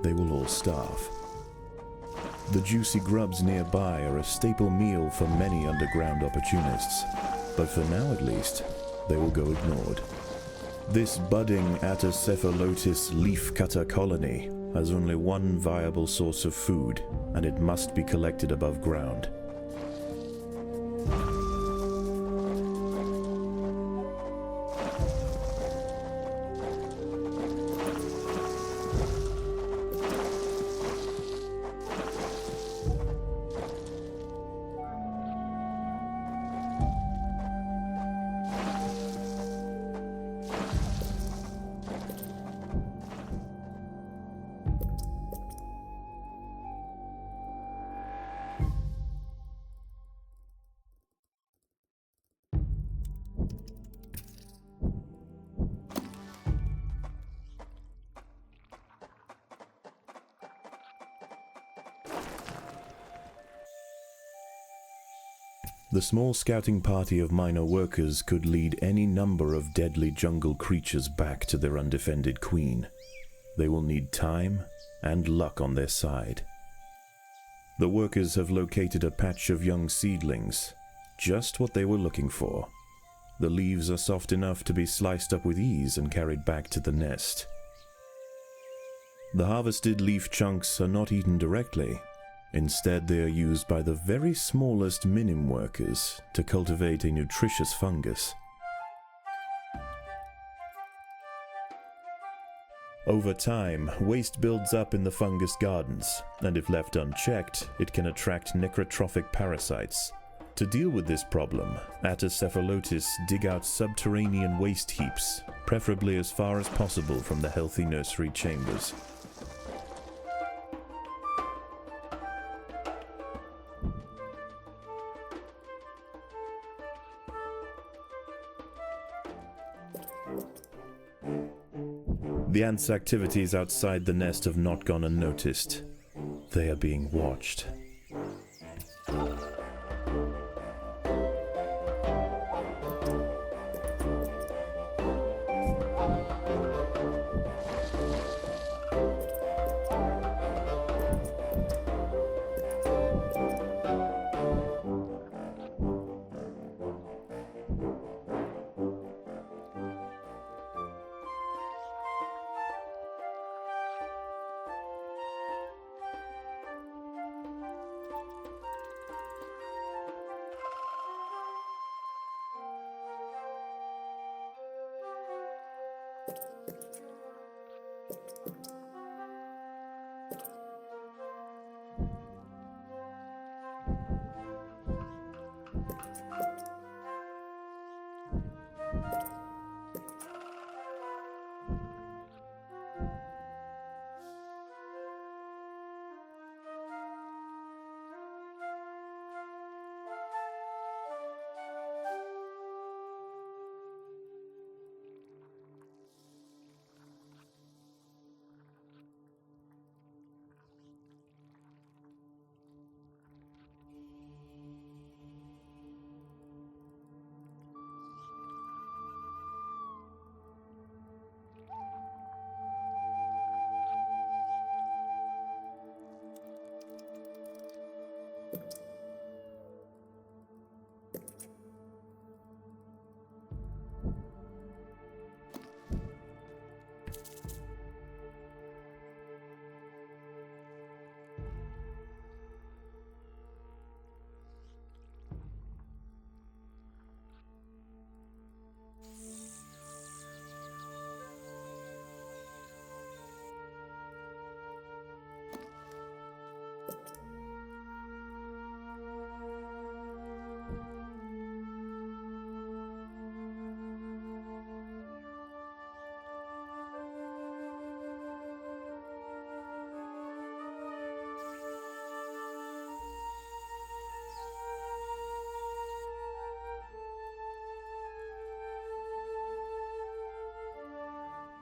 they will all starve. The juicy grubs nearby are a staple meal for many underground opportunists, but for now at least, they will go ignored. This budding Atacephalotis leafcutter colony has only one viable source of food, and it must be collected above ground. The small scouting party of minor workers could lead any number of deadly jungle creatures back to their undefended queen. They will need time and luck on their side. The workers have located a patch of young seedlings, just what they were looking for. The leaves are soft enough to be sliced up with ease and carried back to the nest. The harvested leaf chunks are not eaten directly. Instead, they are used by the very smallest minim workers to cultivate a nutritious fungus. Over time, waste builds up in the fungus gardens, and if left unchecked, it can attract necrotrophic parasites. To deal with this problem, Atacephalotis dig out subterranean waste heaps, preferably as far as possible from the healthy nursery chambers. The ants' activities outside the nest have not gone unnoticed. They are being watched.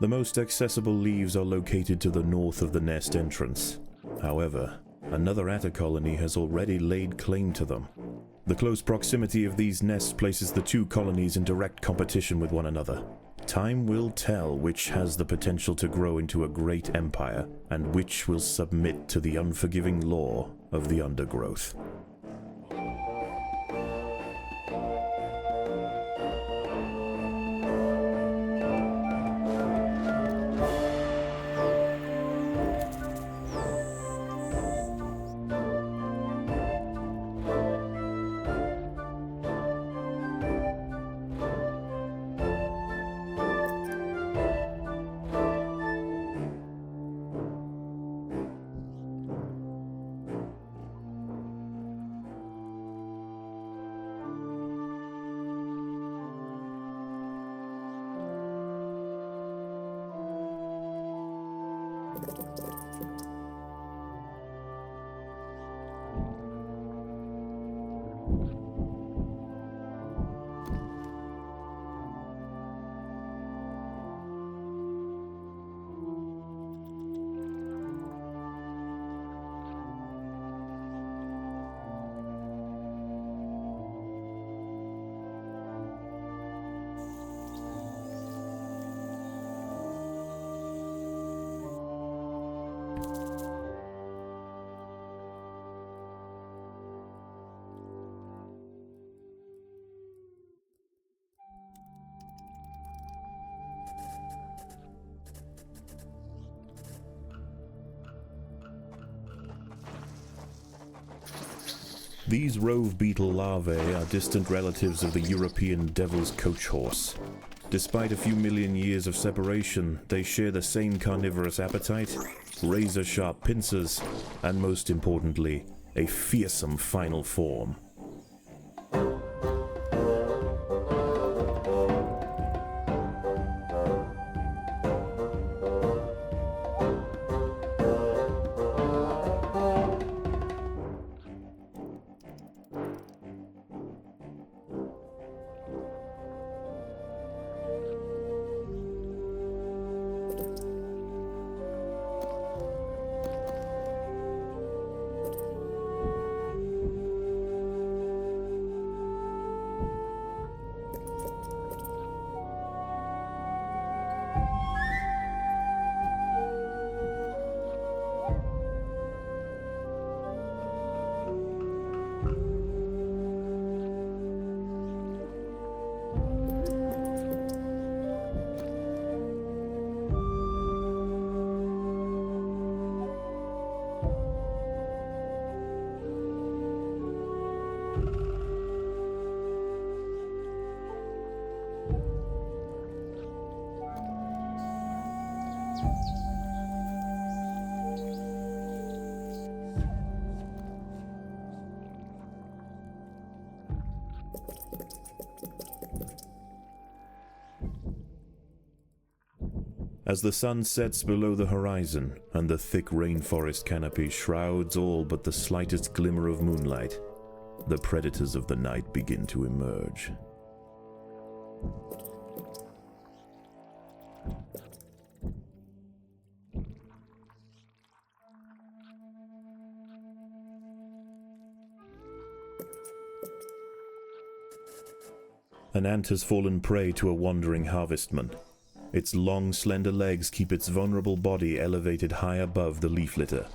The most accessible leaves are located to the north of the nest entrance. However, another atta colony has already laid claim to them. The close proximity of these nests places the two colonies in direct competition with one another. Time will tell which has the potential to grow into a great empire, and which will submit to the unforgiving law of the undergrowth. These rove beetle larvae are distant relatives of the European devil's coach horse. Despite a few million years of separation, they share the same carnivorous appetite, razor-sharp pincers, and most importantly, a fearsome final form. As the sun sets below the horizon and the thick rainforest canopy shrouds all but the slightest glimmer of moonlight, the predators of the night begin to emerge. An ant has fallen prey to a wandering harvestman. Its long, slender legs keep its vulnerable body elevated high above the leaf litter,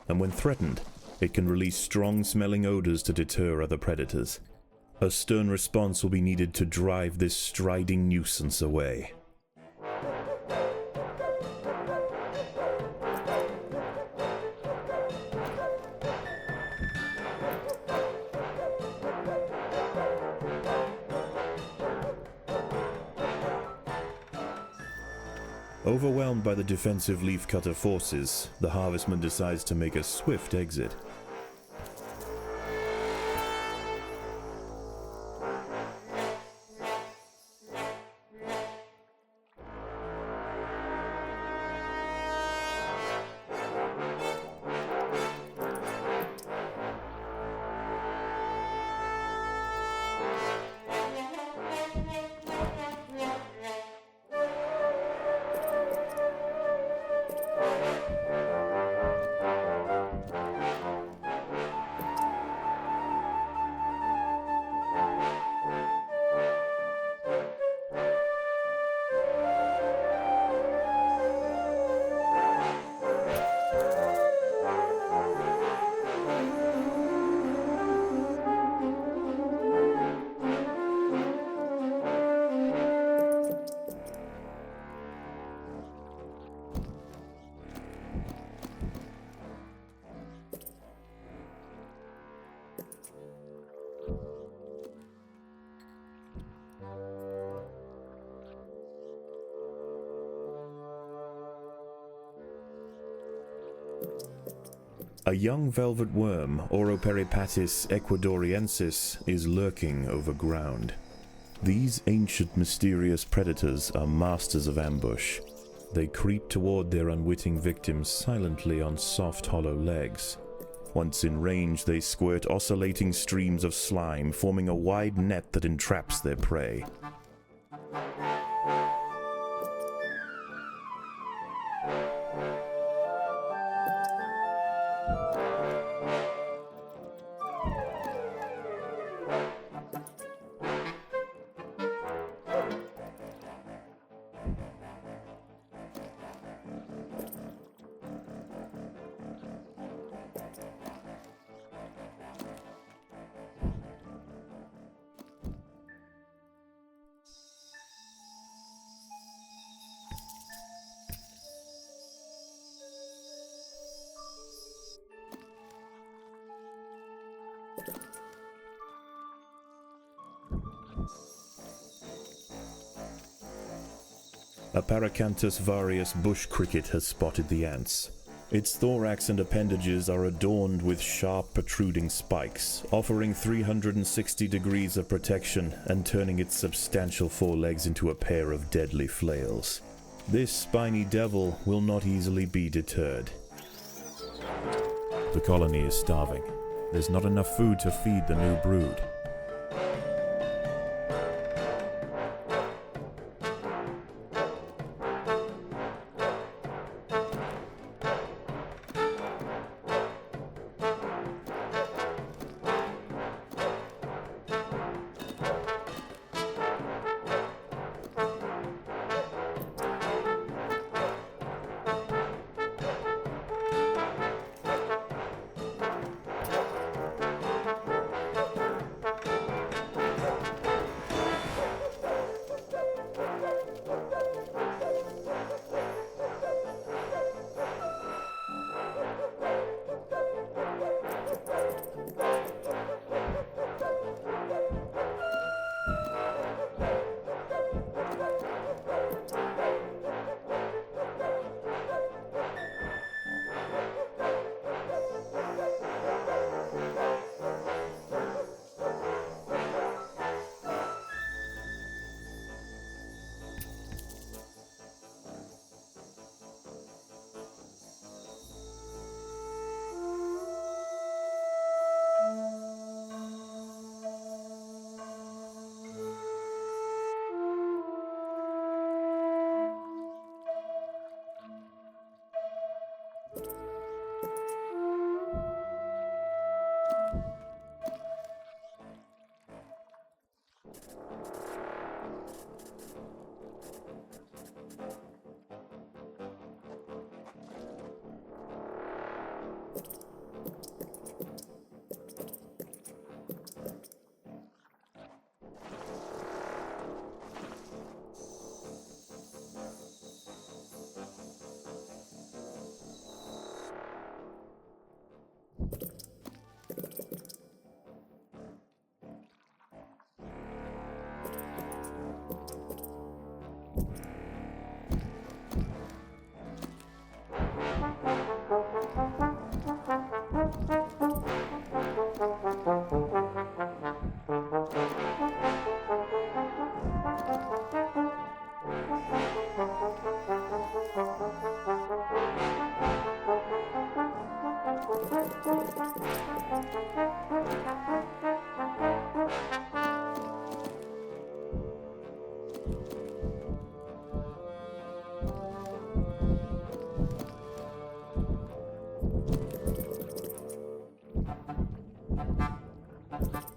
and when threatened, it can release strong-smelling odors to deter other predators. A stern response will be needed to drive this striding nuisance away. Overwhelmed by the defensive leafcutter forces, the harvestman decides to make a swift exit. A young velvet worm, Oroperipatis ecuadoriensis, is lurking overground. These ancient mysterious predators are masters of ambush. They creep toward their unwitting victims silently on soft, hollow legs. Once in range, they squirt oscillating streams of slime, forming a wide net that entraps their prey. A Paracanthus varius bush cricket has spotted the ants. Its thorax and appendages are adorned with sharp protruding spikes, offering 360 degrees of protection and turning its substantial forelegs into a pair of deadly flails. This spiny devil will not easily be deterred. The colony is starving. There's not enough food to feed the new brood.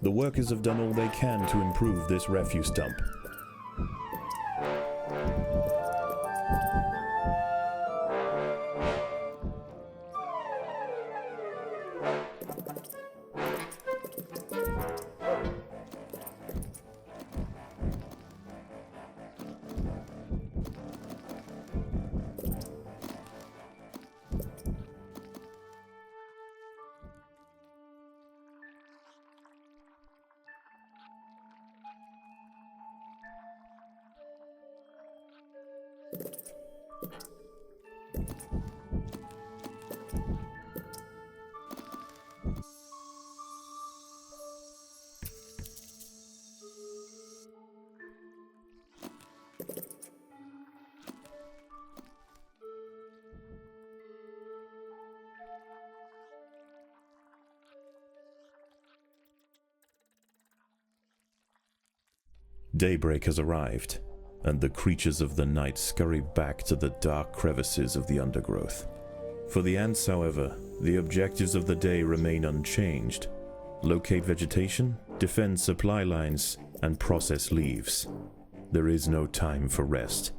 The workers have done all they can to improve this refuse dump. Daybreak has arrived, and the creatures of the night scurry back to the dark crevices of the undergrowth. For the ants, however, the objectives of the day remain unchanged. Locate vegetation, defend supply lines, and process leaves. There is no time for rest.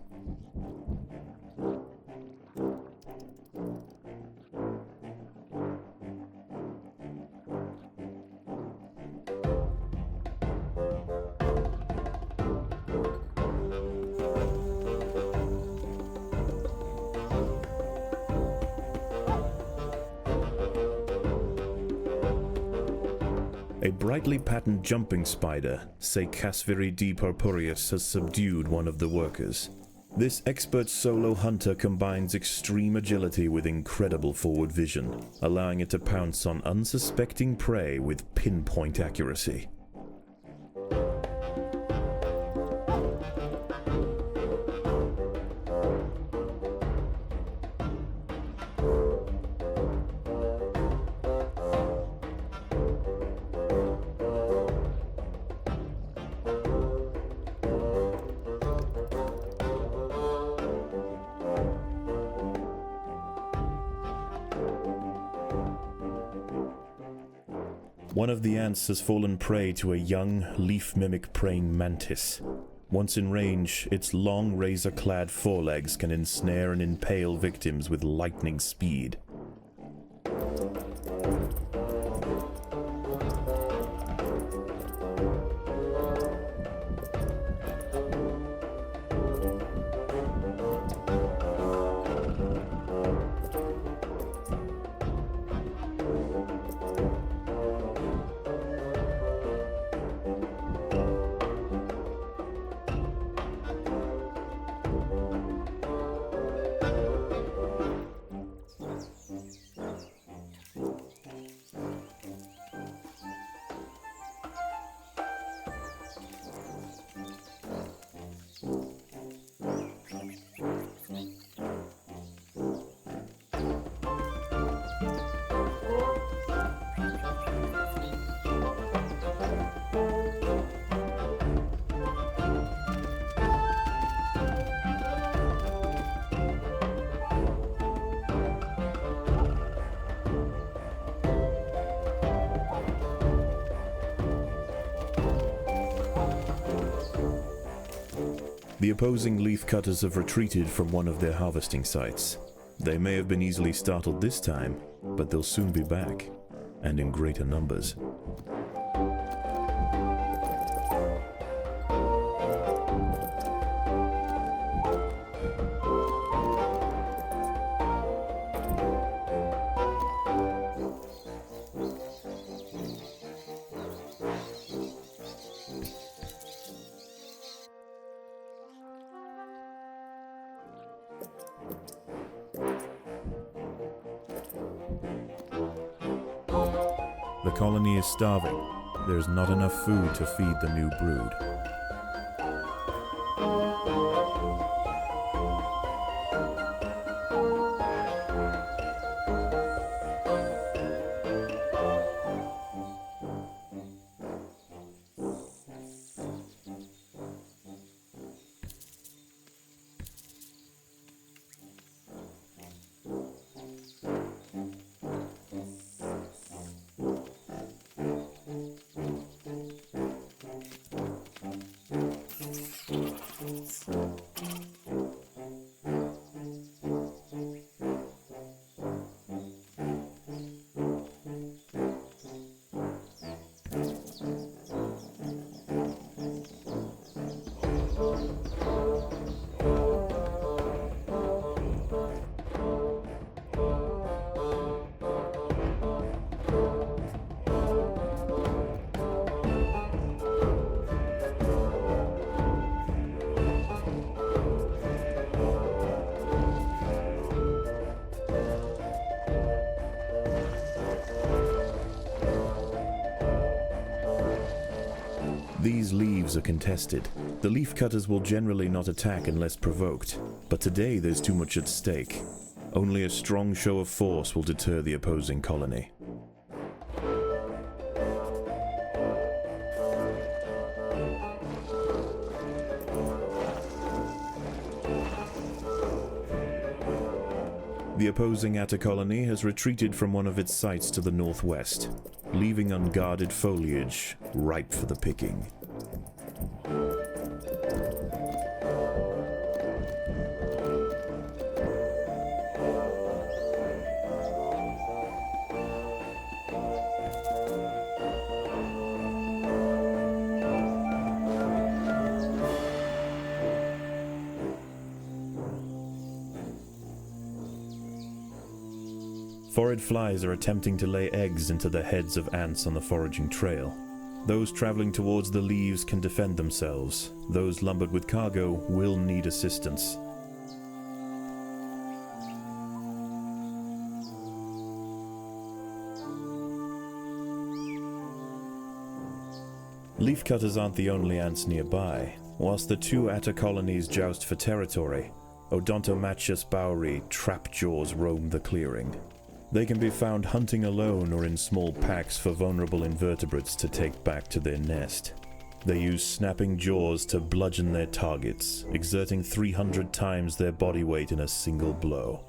A brightly patterned jumping spider, Seicasviri D. purpureus, has subdued one of the workers. This expert solo hunter combines extreme agility with incredible forward vision, allowing it to pounce on unsuspecting prey with pinpoint accuracy. One of the ants has fallen prey to a young, leaf-mimic praying mantis. Once in range, its long, razor-clad forelegs can ensnare and impale victims with lightning speed. The opposing leafcutters have retreated from one of their harvesting sites. They may have been easily startled this time, but they'll soon be back, and in greater numbers. The colony is starving. There's not enough food to feed the new brood. These leaves are contested. The leafcutters will generally not attack unless provoked, but today there's too much at stake. Only a strong show of force will deter the opposing colony. The opposing Atta colony has retreated from one of its sites to the northwest, leaving unguarded foliage ripe for the picking. Phorid flies are attempting to lay eggs into the heads of ants on the foraging trail. Those traveling towards the leaves can defend themselves. Those lumbered with cargo will need assistance. Leafcutters aren't the only ants nearby. Whilst the two Atta colonies joust for territory, Odontomachus bauri trapjaws roam the clearing. They can be found hunting alone or in small packs for vulnerable invertebrates to take back to their nest. They use snapping jaws to bludgeon their targets, exerting 300 times their body weight in a single blow.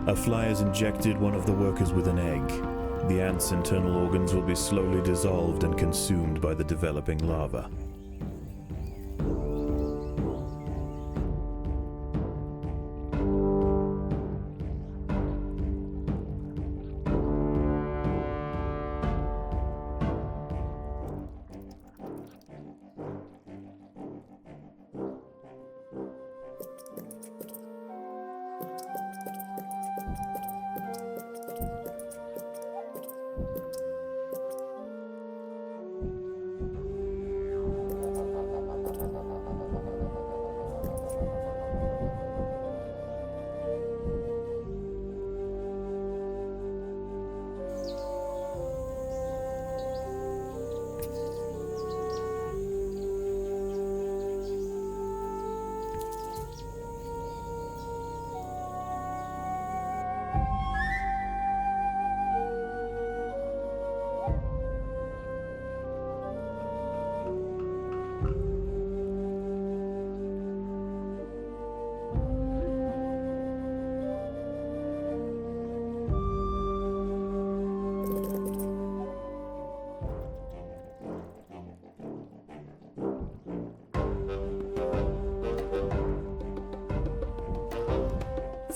A fly has injected one of the workers with an egg. The ant's internal organs will be slowly dissolved and consumed by the developing larva.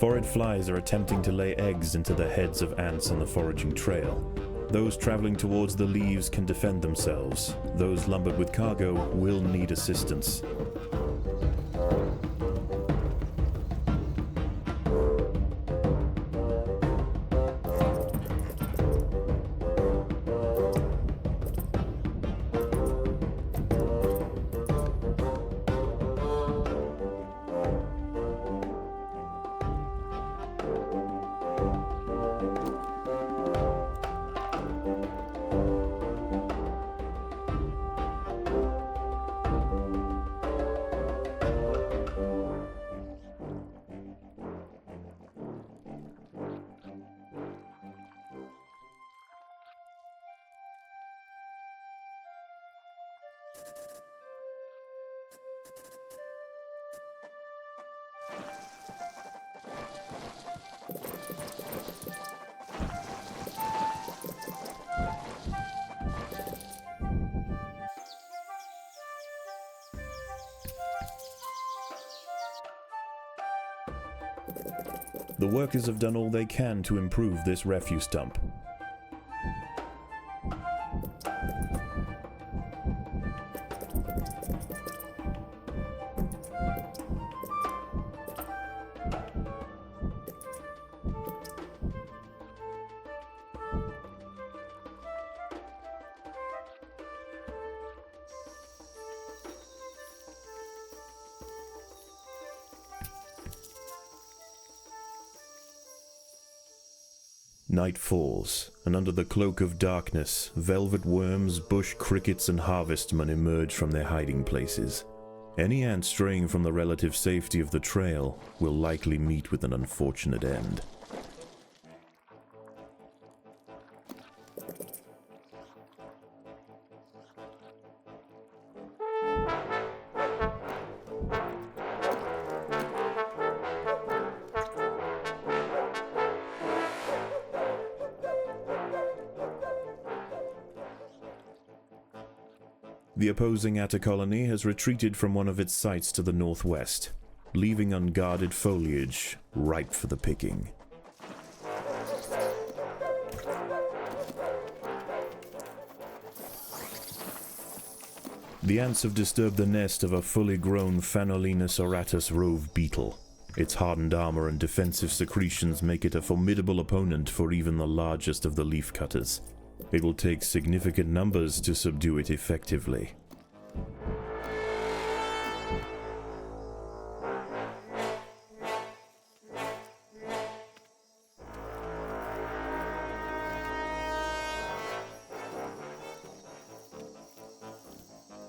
Phorid flies are attempting to lay eggs into the heads of ants on the foraging trail. Those traveling towards the leaves can defend themselves. Those lumbered with cargo will need assistance. The workers have done all they can to improve this refuse dump. Night falls, and under the cloak of darkness, velvet worms, bush crickets, and harvestmen emerge from their hiding places. Any ant straying from the relative safety of the trail will likely meet with an unfortunate end. The opposing Atta colony has retreated from one of its sites to the northwest, leaving unguarded foliage ripe for the picking. The ants have disturbed the nest of a fully grown Phanolina auratus rove beetle. Its hardened armor and defensive secretions make it a formidable opponent for even the largest of the leafcutters. It will take significant numbers to subdue it effectively.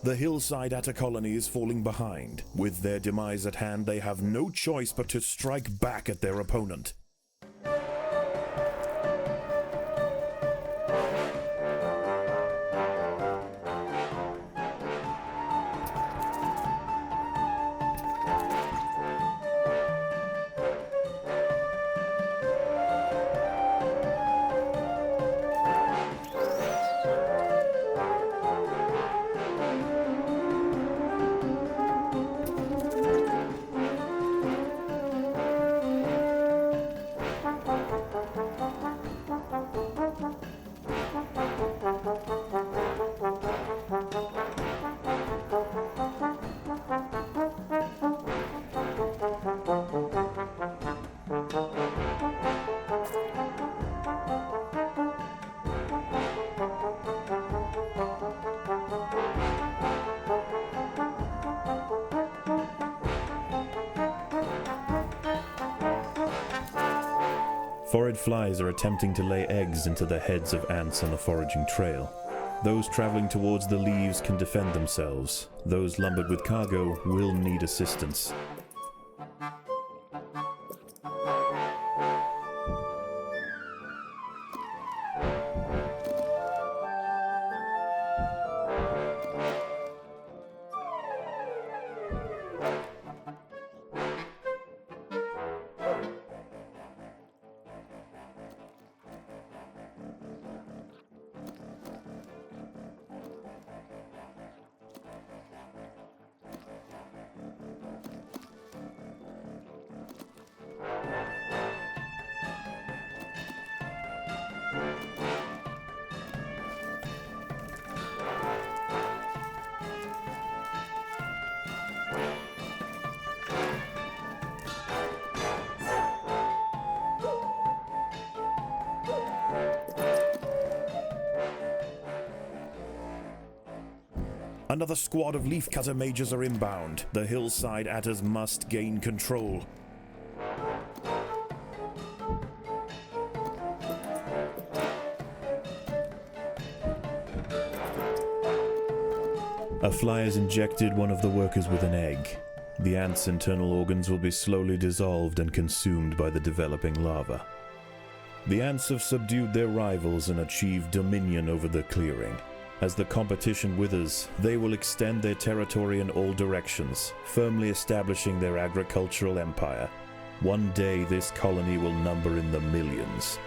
The hillside Atta colony is falling behind. With their demise at hand, they have no choice but to strike back at their opponent. Phorid flies are attempting to lay eggs into the heads of ants on a foraging trail. Those traveling towards the leaves can defend themselves. Those lumbered with cargo will need assistance. Another squad of leafcutter mages are inbound. The hillside Attas must gain control. A fly has injected one of the workers with an egg. The ant's internal organs will be slowly dissolved and consumed by the developing larva. The ants have subdued their rivals and achieved dominion over the clearing. As the competition withers, they will extend their territory in all directions, firmly establishing their agricultural empire. One day this colony will number in the millions.